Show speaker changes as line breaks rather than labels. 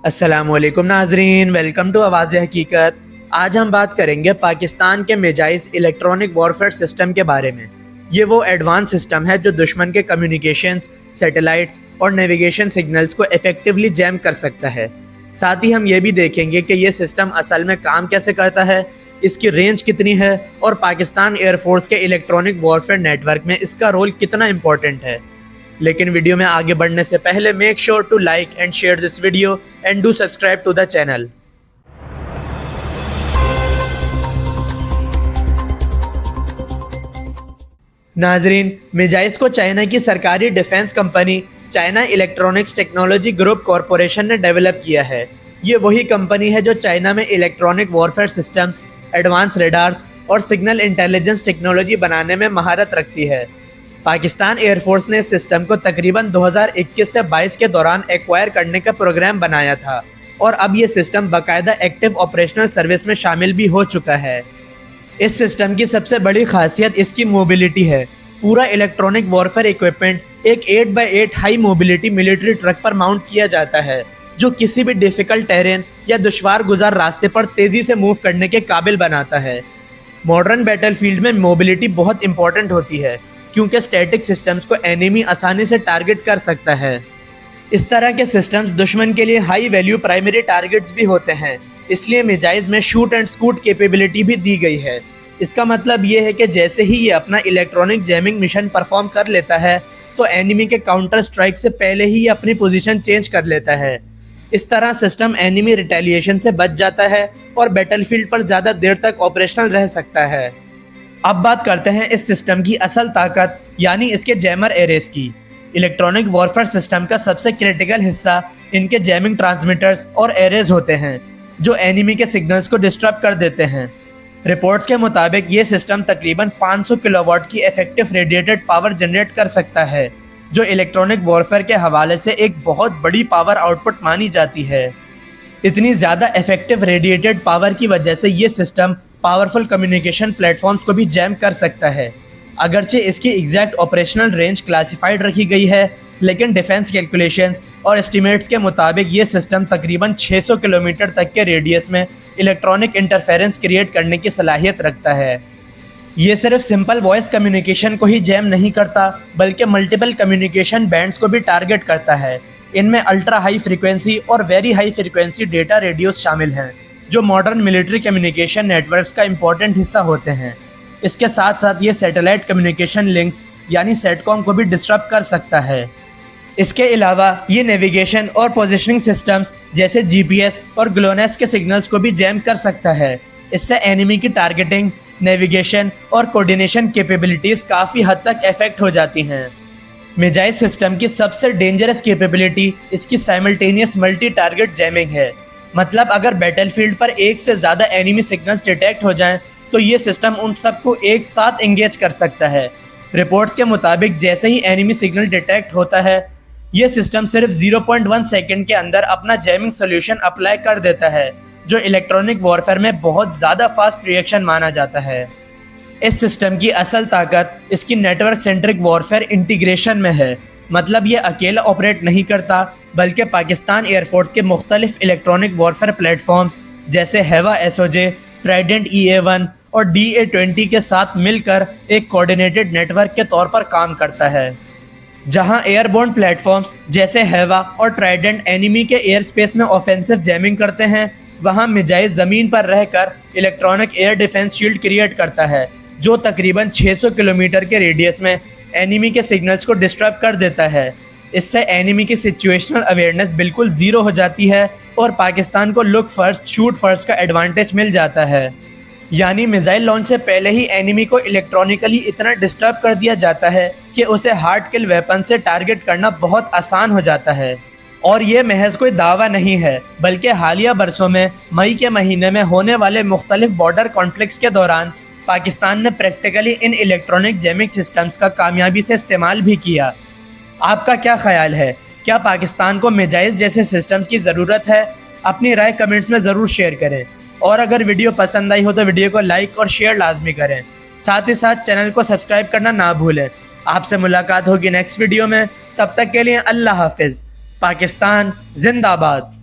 अस्सलामुअलैकुम नाजरीन, welcome to आवाज़ हकीकत। आज हम बात करेंगे पाकिस्तान के मेजाइज इलेक्ट्रॉनिक वॉरफेयर सिस्टम के बारे में। ये वो एडवांस सिस्टम है जो दुश्मन के कम्युनिकेशंस, सैटेलाइट्स और नेविगेशन सिग्नल्स को इफेक्टिवली जैम कर सकता है। साथ ही हम ये भी देखेंगे कि ये सिस्टम असल में काम कैसे करता है, इसकी रेंज कितनी है और पाकिस्तान एयरफोर्स के इलेक्ट्रॉनिक वॉरफेयर नेटवर्क में इसका रोल कितना इम्पोर्टेंट है। लेकिन वीडियो में आगे बढ़ने से पहले make sure to like and share this video and do subscribe to the channel. नाजरीन, मिजाइज को चाइना की सरकारी defence company China electronics technology group corporation ने डेवलप किया है। ये वही कंपनी है जो चाइना में electronic warfare systems, advance radars और सिग्नल इंटेलिजेंस टेक्नोलॉजी बनाने में महारत रखती है। पाकिस्तान एयरफोर्स ने इस सिस्टम को तकरीबन 2021 से 22 के दौरान एक्वायर करने का प्रोग्राम बनाया था और अब ये सिस्टम बाकायदा एक्टिव ऑपरेशनल सर्विस में शामिल भी हो चुका है। इस सिस्टम की सबसे बड़ी खासियत इसकी मोबिलिटी है। पूरा इलेक्ट्रॉनिक वॉरफेयर इक्विपमेंट एक 8x8 high mobility military truck पर माउंट किया जाता है, जो किसी भी डिफिकल्ट टेरेन या दुश्वार गुजार रास्ते पर तेजी से मूव करने के काबिल बनाता है। मॉडर्न बैटलफील्ड में मोबिलिटी बहुत इंपॉर्टेंट होती है क्योंकि स्टैटिक सिस्टम्स को एनिमी आसानी से टारगेट कर सकता है। इस तरह के सिस्टम्स दुश्मन के लिए हाई वैल्यू प्राइमरी टारगेट्स भी होते हैं, इसलिए मिजाइज में शूट एंड स्कूट कैपेबिलिटी भी दी गई है। इसका मतलब ये है कि जैसे ही ये अपना इलेक्ट्रॉनिक जैमिंग मिशन परफॉर्म कर लेता है तो एनिमी के काउंटर स्ट्राइक से पहले ही अपनी पोजीशन चेंज कर लेता है। इस तरह सिस्टम एनिमी रिटेलिएशन से बच जाता है और बैटलफील्ड पर ज़्यादा देर तक ऑपरेशनल रह सकता है। अब बात करते हैं इस सिस्टम की असल ताकत यानी इसके जैमर एरेस की। इलेक्ट्रॉनिक वॉरफेयर सिस्टम का सबसे क्रिटिकल हिस्सा इनके जैमिंग ट्रांसमीटर्स और एरेज होते हैं जो एनिमी के सिग्नल्स को डिस्टर्ब कर देते हैं। रिपोर्ट्स के मुताबिक ये सिस्टम तकरीबन 500 किलोवाट की इफेक्टिव रेडिएटेड पावर जनरेट कर सकता है, जो इलेक्ट्रॉनिक वॉरफेयर के हवाले से एक बहुत बड़ी पावर आउटपुट मानी जाती है। इतनी ज़्यादा इफेक्टिव रेडिएटेड पावर की वजह से ये सिस्टम पावरफुल कम्युनिकेशन प्लेटफॉर्म्स को भी जैम कर सकता है। अगरचे इसकी एग्जैक्ट ऑपरेशनल रेंज क्लासिफाइड रखी गई है, लेकिन डिफेंस कैलकुलेशंस और एस्टिमेट्स के मुताबिक ये सिस्टम तकरीबन 600 किलोमीटर तक के रेडियस में इलेक्ट्रॉनिक इंटरफेरेंस क्रिएट करने की सलाहियत रखता है। ये सिर्फ सिंपल वॉइस कम्युनिकेशन को ही जैम नहीं करता, बल्कि मल्टीपल कम्युनिकेशन बैंड्स को भी टारगेट करता है। इनमें अल्ट्रा हाई फ्रीक्वेंसी और very high frequency data radios शामिल हैं, जो मॉडर्न मिलिट्री कम्युनिकेशन नेटवर्क्स का इम्पोर्टेंट हिस्सा होते हैं। इसके साथ साथ ये सैटेलाइट कम्युनिकेशन लिंक्स यानी सेटकॉम को भी डिस्टर्ब कर सकता है। इसके अलावा ये नेविगेशन और पोजीशनिंग सिस्टम्स जैसे जीपीएस और ग्लोनेस के सिग्नल्स को भी जैम कर सकता है। इससे एनिमी की टारगेटिंग, नेविगेशन और कोऑर्डिनेशन कैपेबिलिटीज काफ़ी हद तक इफेक्ट हो जाती हैं। मिजाइल सिस्टम की सबसे डेंजरस कैपेबिलिटी इसकी साइमल्टेनियस मल्टी टारगेट जैमिंग है। मतलब अगर बैटलफील्ड पर एक से ज़्यादा एनिमी सिग्नल्स डिटेक्ट हो जाएं तो ये सिस्टम उन सबको एक साथ एंगेज कर सकता है। रिपोर्ट्स के मुताबिक जैसे ही एनिमी सिग्नल डिटेक्ट होता है, ये सिस्टम सिर्फ 0.1 सेकेंड के अंदर अपना जैमिंग सोल्यूशन अप्लाई कर देता है, जो इलेक्ट्रॉनिक वॉरफेयर में बहुत ज़्यादा फास्ट रिएक्शन माना जाता है। इस सिस्टम की असल ताकत इसकी नेटवर्क सेंट्रिक वॉरफेयर इंटीग्रेशन में है। मतलब ये अकेला ऑपरेट नहीं करता, बल्कि पाकिस्तान एयरफोर्स के मुख्तलिफ इलेक्ट्रॉनिक वॉरफेयर प्लेटफॉर्म्स जैसे हैवा एसओजे, ट्राइडेंट EA-1 और DA-20 के साथ मिलकर एक कोऑर्डिनेटेड नेटवर्क के तौर पर काम करता है। जहां एयरबोर्न प्लेटफॉर्म्स जैसे हैवा और ट्राइडेंट एनिमी के एयर स्पेस में ऑफेंसिव जैमिंग करते हैं, वहां मिजाइल ज़मीन पर रहकर electronic air defence shield create करता है, जो तकरीबन 600 किलोमीटर के रेडियस में एनिमी के सिग्नल्स को डिस्टर्ब कर देता है। इससे एनिमी की सिचुएशनल अवेयरनेस बिल्कुल ज़ीरो हो जाती है और पाकिस्तान को लुक फर्स्ट शूट फर्स्ट का एडवांटेज मिल जाता है। यानी मिसाइल लॉन्च से पहले ही एनिमी को इलेक्ट्रॉनिकली इतना डिस्टर्ब कर दिया जाता है कि उसे हार्ड किल वेपन से टारगेट करना बहुत आसान हो जाता है। और ये महज कोई दावा नहीं है, बल्कि हालिया बरसों में मई के महीने में होने वाले मुख्तलिफ बॉर्डर कॉन्फ्लिक्ट्स के दौरान पाकिस्तान ने प्रैक्टिकली इन इलेक्ट्रॉनिक जैमिंग सिस्टम्स का कामयाबी से इस्तेमाल भी किया। आपका क्या ख्याल है? क्या पाकिस्तान को मिजाइल जैसे सिस्टम्स की ज़रूरत है? अपनी राय कमेंट्स में ज़रूर शेयर करें और अगर वीडियो पसंद आई हो तो वीडियो को लाइक और शेयर लाजमी करें। साथ ही साथ चैनल को सब्सक्राइब करना ना भूलें। आपसे मुलाकात होगी नेक्स्ट वीडियो में, तब तक के लिए अल्लाह हाफिज़। पाकिस्तान जिंदाबाद।